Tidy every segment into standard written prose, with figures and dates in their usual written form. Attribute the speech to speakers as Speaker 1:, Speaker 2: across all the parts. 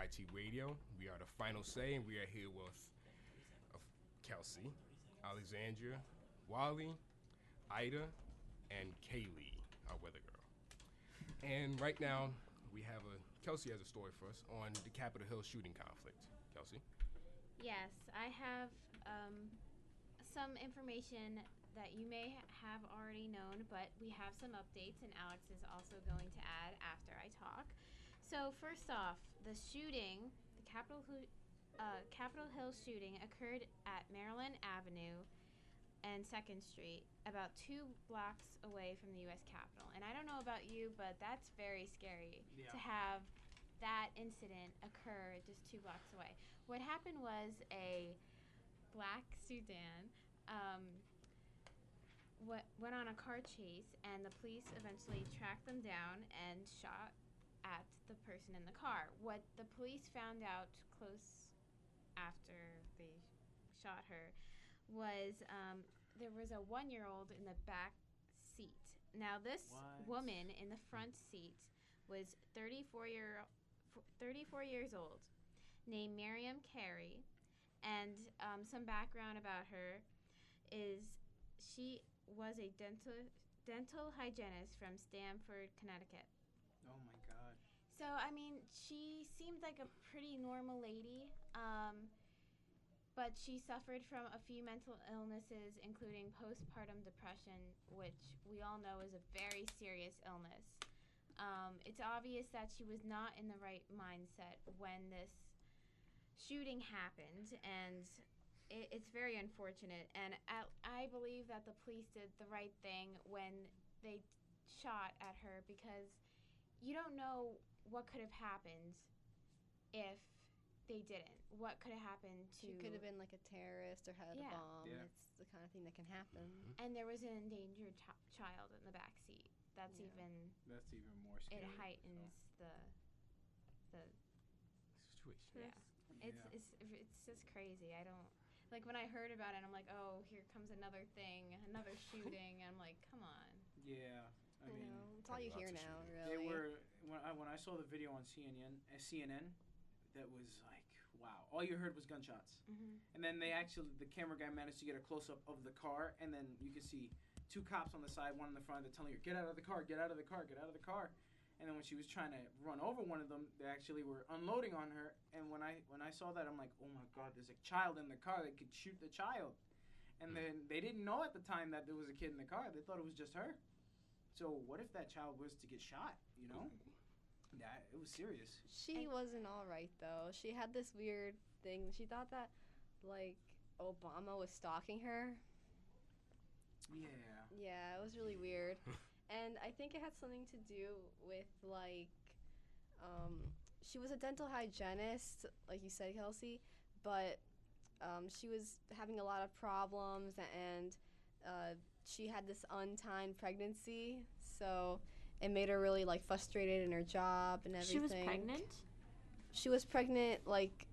Speaker 1: YT Radio. We are the final say, and we are here with Kelsey, Alexandria, Wally, Ida, and Kaylee, our weather girl. And right now, Kelsey has a story for us on the Capitol Hill shooting conflict. Kelsey?
Speaker 2: Yes, I have some information that you may have already known, but we have some updates, and Alex is also going to add after I talk. So first off, the Capitol Hill shooting occurred at Maryland Avenue and 2nd Street, about 2 blocks away from the U.S. Capitol. And I don't know about you, but that's very scary to have that incident occur just 2 blocks away. What happened was a black sedan went on a car chase, and the police eventually tracked them down and shot at the person in the car. What the police found out close after they shot her was there was a 1-year-old in the back seat. Now, this woman in the front seat was 34 years old, named Miriam Carey, and some background about her is she was a dental hygienist from Stamford, Connecticut.
Speaker 3: Oh my God.
Speaker 2: So, I mean, she seemed like a pretty normal lady, but she suffered from a few mental illnesses, including postpartum depression, which we all know is a very serious illness. It's obvious that she was not in the right mindset when this shooting happened, and it's very unfortunate. And I believe that the police did the right thing when they shot at her, because you don't know what could have happened if they didn't. What could have happened to...
Speaker 4: She could have been like a terrorist or had a bomb.
Speaker 3: Yeah.
Speaker 4: It's the kind of thing that can happen.
Speaker 1: Mm-hmm.
Speaker 2: And there was an endangered child in the back seat. That's even
Speaker 3: more scary.
Speaker 2: It heightens the
Speaker 1: situation.
Speaker 2: Yeah. It's just crazy. I don't... Like, when I heard about it, I'm like, oh, here comes another thing, another shooting. I'm like, come on.
Speaker 3: Yeah. I mean,
Speaker 4: know. It's all you hear now, really.
Speaker 3: They were when I saw the video on CNN, that was like, wow. All you heard was gunshots.
Speaker 2: Mm-hmm.
Speaker 3: And then the camera guy managed to get a close-up of the car, and then you could see 2 cops on the side, one in the front. They're telling her, get out of the car, get out of the car, get out of the car. And then when she was trying to run over one of them, they actually were unloading on her. And when I saw that, I'm like, oh my God, there's a child in the car. They could shoot the child. And then they didn't know at the time that there was a kid in the car. They thought it was just her. So what if that child was to get shot, you know? Yeah, it was serious.
Speaker 4: She wasn't all right, though. She had this weird thing. She thought that, like, Obama was stalking her.
Speaker 3: Yeah.
Speaker 4: Yeah, it was really weird. And I think it had something to do with, like, she was a dental hygienist, like you said, Kelsey, but she was having a lot of problems, and she had this untimed pregnancy, so it made her really, like, frustrated in her job and everything.
Speaker 5: She was pregnant?
Speaker 4: She was pregnant, like,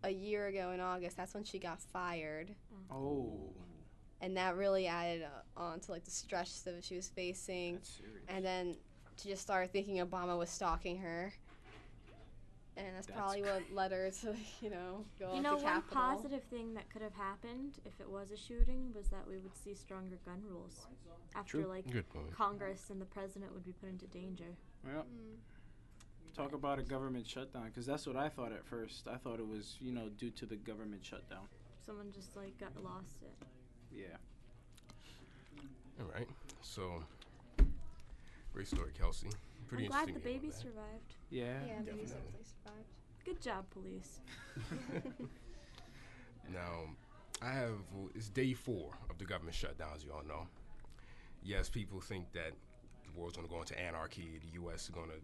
Speaker 4: a year ago in August. That's when she got fired.
Speaker 3: Oh.
Speaker 4: And that really added on to, like, the stress that she was facing.
Speaker 3: That's serious.
Speaker 4: And then she just started thinking Obama was stalking her. And that's probably what led her to, go up to Capitol.
Speaker 5: One positive thing that could have happened if it was a shooting was that we would see stronger gun rules. After,
Speaker 1: Good point.
Speaker 5: Congress and the president would be put into danger.
Speaker 3: Well, talk about a government shutdown, because that's what I thought at first. I thought it was, due to the government shutdown.
Speaker 5: Someone just, lost it.
Speaker 3: Yeah.
Speaker 1: All right. So, great story, Kelsey. Pretty
Speaker 5: I'm glad
Speaker 1: interesting.
Speaker 5: the baby survived.
Speaker 3: Yeah.
Speaker 4: Yeah, the baby
Speaker 1: Definitely.
Speaker 4: survived.
Speaker 5: Good job, police.
Speaker 1: Now, it's day 4 of the government shutdown, as you all know. Yes, people think that the world's going to go into anarchy. The U.S. is going to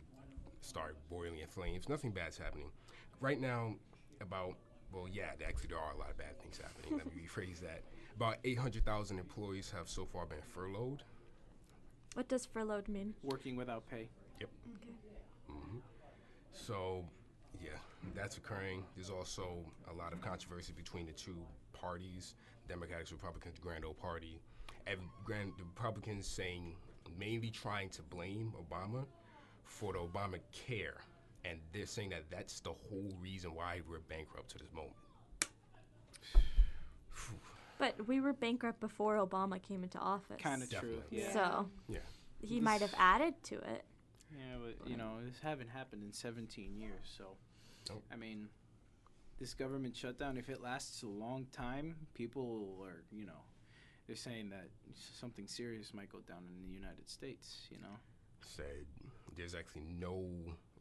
Speaker 1: start boiling in flames. Nothing bad's happening. Right now, there are a lot of bad things happening. Let me rephrase that. About 800,000 employees have so far been furloughed.
Speaker 5: What does furloughed mean?
Speaker 3: Working without pay.
Speaker 1: Yep.
Speaker 5: Okay.
Speaker 1: Mm-hmm. So, that's occurring. There's also a lot of controversy between the two parties, Democrats, Republicans, the Grand Old Party. The Republicans mainly trying to blame Obama for the Obamacare and they're saying that that's the whole reason why we're bankrupt to this moment.
Speaker 5: But we were bankrupt before Obama came into office.
Speaker 3: Kind of true.
Speaker 1: Definitely.
Speaker 3: Yeah.
Speaker 5: So
Speaker 1: Yeah.
Speaker 5: he might have added to it.
Speaker 3: Yeah, but you know, this haven't happened in 17 years. So,
Speaker 1: Nope.
Speaker 3: I mean, this government shutdown, if it lasts a long time, people are, you know, they're saying that something serious might go down in the United States. You know.
Speaker 1: Said there's actually no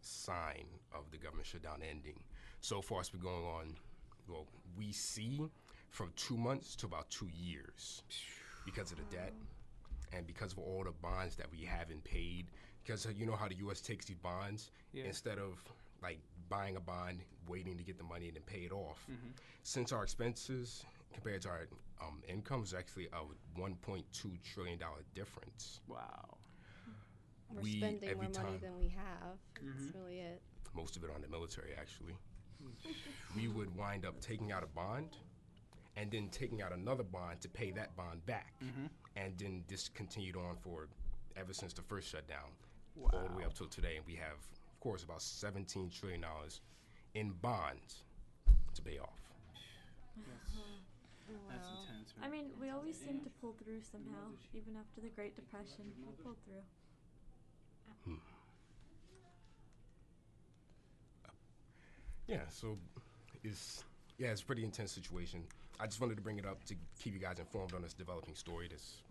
Speaker 1: sign of the government shutdown ending. So far, it's been going on. Well, we see from 2 months to about 2 years because of the debt and because of all the bonds that we haven't paid. Because you know how the U.S. takes these bonds instead of like buying a bond, waiting to get the money and then pay it off. Since our expenses compared to our income is actually a $1.2 trillion difference.
Speaker 3: Wow.
Speaker 4: We're
Speaker 1: We,
Speaker 4: spending
Speaker 1: every
Speaker 4: more money
Speaker 1: time-
Speaker 4: than we have. That's really it.
Speaker 1: Most of it on the military, actually. We would wind up taking out a bond and then taking out another bond to pay that bond back. And then this continued on for ever since the first shutdown, all the way up till today. And we have, of course, about $17 trillion in bonds to pay off.
Speaker 3: That's intense, man.
Speaker 5: I mean, we always seem to pull through somehow, even after the Great Depression. We pulled through.
Speaker 1: Yeah, so it's a pretty intense situation. I just wanted to bring it up to keep you guys informed on this developing story. This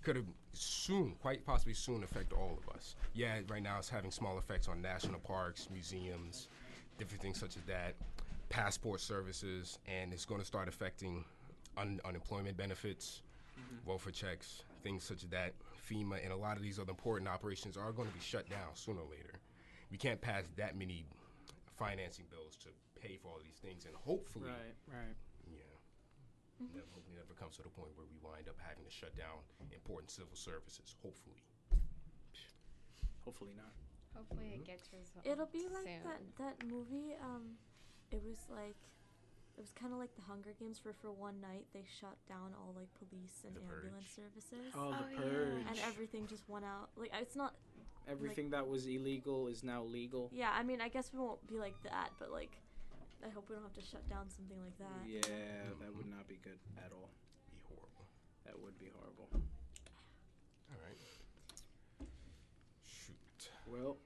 Speaker 1: could have soon, quite possibly soon, affect all of us. Yeah, right now it's having small effects on national parks, museums, different things such as that, passport services, and it's going to start affecting unemployment benefits, welfare checks, things such as that. FEMA and a lot of these other important operations are going to be shut down sooner or later. We can't pass that many financing bills to pay for all these things, and hopefully,
Speaker 3: Right.
Speaker 1: hopefully never comes to the point where we wind up having to shut down important civil services. Hopefully.
Speaker 3: Hopefully not.
Speaker 2: Hopefully it gets resolved.
Speaker 5: It'll be like
Speaker 2: soon.
Speaker 5: that movie. It was kind of like the Hunger Games, for one night they shut down all like police and
Speaker 1: The
Speaker 5: ambulance
Speaker 1: Purge.
Speaker 5: services,
Speaker 3: Oh, the
Speaker 2: yeah.
Speaker 3: purge.
Speaker 5: and everything just went out. Like it's not.
Speaker 3: Everything that was illegal is now legal.
Speaker 5: Yeah, I mean, I guess we won't be like that, but like, I hope we don't have to shut down something like that.
Speaker 3: Yeah, that would not be good at all.
Speaker 1: Be horrible.
Speaker 3: That would be horrible.
Speaker 1: All right. Shoot.
Speaker 3: Well,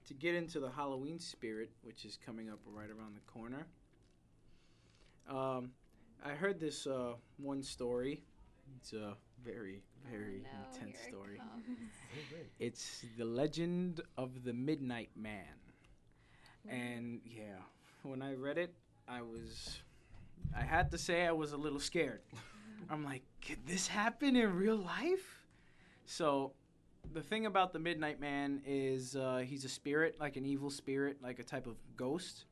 Speaker 3: to get into the Halloween spirit, which is coming up right around the corner, I heard this one story. It's a very, very intense story. It's the legend of the Midnight Man. And yeah, when I read it, I had to say I was a little scared. I'm like, could this happen in real life? So the thing about the Midnight Man is he's a spirit, like an evil spirit, like a type of ghost.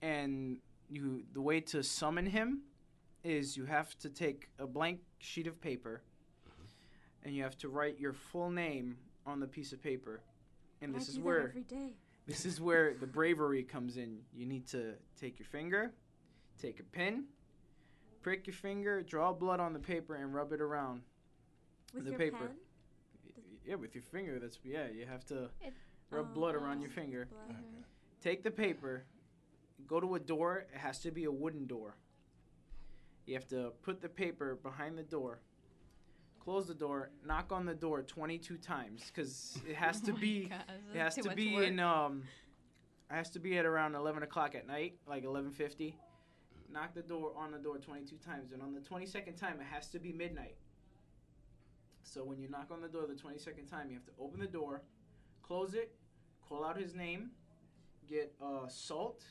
Speaker 3: And the way to summon him is you have to take a blank sheet of paper and you have to write your full name on the piece of paper. And
Speaker 5: I
Speaker 3: this
Speaker 5: do
Speaker 3: is
Speaker 5: that
Speaker 3: where
Speaker 5: every day.
Speaker 3: this is where the bravery comes in. You need to take your finger, take a pin, prick your finger, draw blood on the paper, and rub it around.
Speaker 5: With
Speaker 3: the
Speaker 5: your
Speaker 3: paper.
Speaker 5: pen?
Speaker 3: Yeah, with your finger. You have to
Speaker 2: It-
Speaker 3: rub blood around your finger.
Speaker 5: Blood.
Speaker 3: Take the paper, go to a door. It has to be a wooden door. You have to put the paper behind the door, close the door, knock on the door 22 times because it has to be. It has to be in. It has to be at around 11 o'clock at night, like 11:50. Knock the door on the door 22 times, and on the 22nd time, it has to be midnight. So when you knock on the door the 22nd time, you have to open the door, close it, call out his name, get salt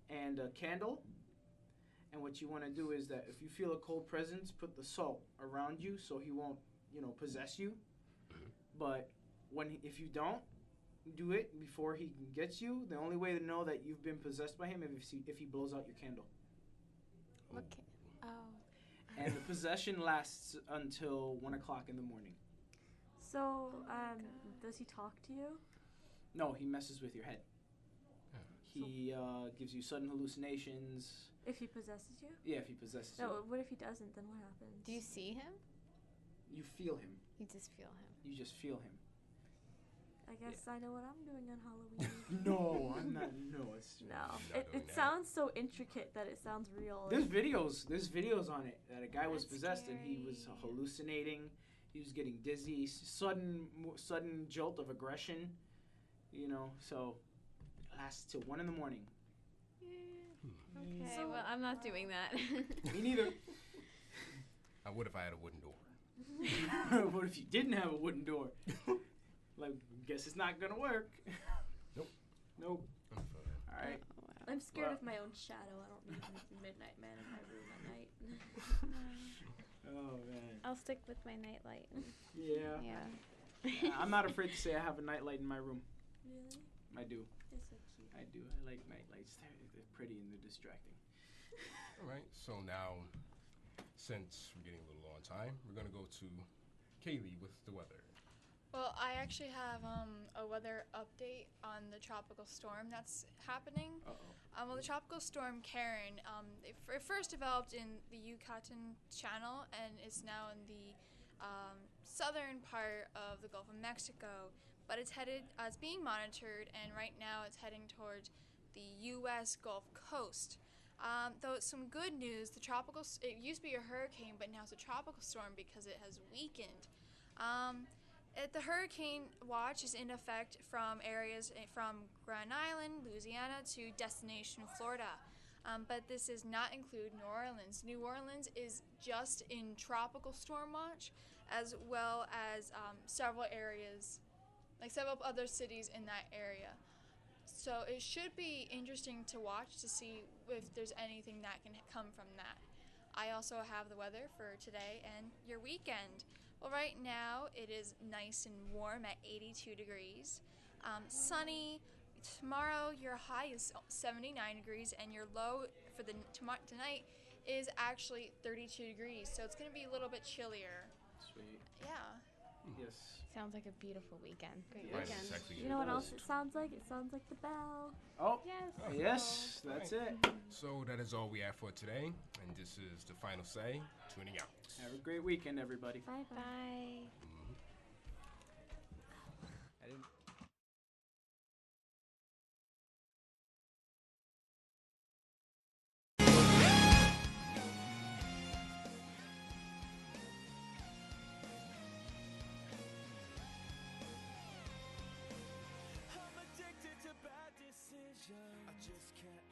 Speaker 3: and a candle. And what you want to do is that if you feel a cold presence, put the salt around you so he won't, possess you. But if you don't do it before he gets you, the only way to know that you've been possessed by him is if he blows out your candle.
Speaker 2: Okay. Oh.
Speaker 3: And the possession lasts until 1 o'clock in the morning.
Speaker 5: So, does he talk to you?
Speaker 3: No, he messes with your head. He gives you sudden hallucinations.
Speaker 5: If he possesses you?
Speaker 3: Yeah, if he possesses
Speaker 5: No,
Speaker 3: you.
Speaker 5: what if he doesn't? Then what happens?
Speaker 2: Do you see him?
Speaker 3: You feel him.
Speaker 2: You just feel him.
Speaker 3: You just feel him.
Speaker 5: I guess I know what I'm doing on Halloween.
Speaker 3: No, I'm not. No, it's
Speaker 5: No,
Speaker 1: not
Speaker 5: it
Speaker 1: doing that.
Speaker 5: sounds so intricate that it sounds real.
Speaker 3: There's videos on it that a guy was
Speaker 2: That's
Speaker 3: possessed and he was
Speaker 2: scary.
Speaker 3: hallucinating. He was getting dizzy, sudden jolt of aggression. You know, so it lasts till 1 a.m.
Speaker 2: Okay,
Speaker 5: So-
Speaker 2: well, I'm not doing that.
Speaker 3: Me neither.
Speaker 1: I would if I had a wooden door.
Speaker 3: What if you didn't have a wooden door? Like, guess it's not gonna work.
Speaker 1: Nope.
Speaker 3: Nope. All right.
Speaker 5: I'm scared
Speaker 3: Well-
Speaker 5: of my own shadow. I don't need a midnight man in my room at night.
Speaker 3: Oh man.
Speaker 2: I'll stick with my nightlight.
Speaker 3: Yeah.
Speaker 2: Yeah.
Speaker 3: I'm not afraid to say I have a nightlight in my room.
Speaker 5: Really?
Speaker 3: I do.
Speaker 5: They're so cute.
Speaker 3: I do. I like nightlights. They're pretty and they're distracting.
Speaker 1: All right. So now, since we're getting a little low on time, we're gonna go to Kaylee with the weather.
Speaker 6: Well, I actually have a weather update on the tropical storm that's happening.
Speaker 3: Uh-oh.
Speaker 6: Well, the tropical storm Karen, it first developed in the Yucatan Channel and is now in the southern part of the Gulf of Mexico. But it's being monitored, and right now it's heading towards the U.S. Gulf Coast. Though it's some good news, it used to be a hurricane, but now it's a tropical storm because it has weakened. The hurricane watch is in effect from areas from Grand Island, Louisiana, to destination Florida. But this does not include New Orleans. New Orleans is just in tropical storm watch, as well as several areas, like several other cities in that area. So it should be interesting to watch to see if there's anything that can come from that. I also have the weather for today and your weekend. Well, right now it is nice and warm at 82 degrees. Sunny. Tomorrow your high is 79 degrees and your low for tonight is actually 32 degrees. So it's going to be a little bit chillier.
Speaker 3: Sweet.
Speaker 6: Yeah.
Speaker 3: Yes.
Speaker 2: Sounds like a beautiful weekend. Great
Speaker 3: Yes.
Speaker 1: Right,
Speaker 2: weekend.
Speaker 1: it's actually
Speaker 5: You know what
Speaker 3: It
Speaker 5: else
Speaker 3: does.
Speaker 5: it sounds like? It sounds like the bell.
Speaker 3: Oh.
Speaker 2: Yes.
Speaker 1: Oh.
Speaker 3: Yes. That's it.
Speaker 1: So that is all we have for today, and this is the final say. Tuning out.
Speaker 3: Have a great weekend, everybody.
Speaker 5: Bye bye.
Speaker 2: Bye.
Speaker 3: I didn't.
Speaker 7: I'm addicted to bad decisions. I just can't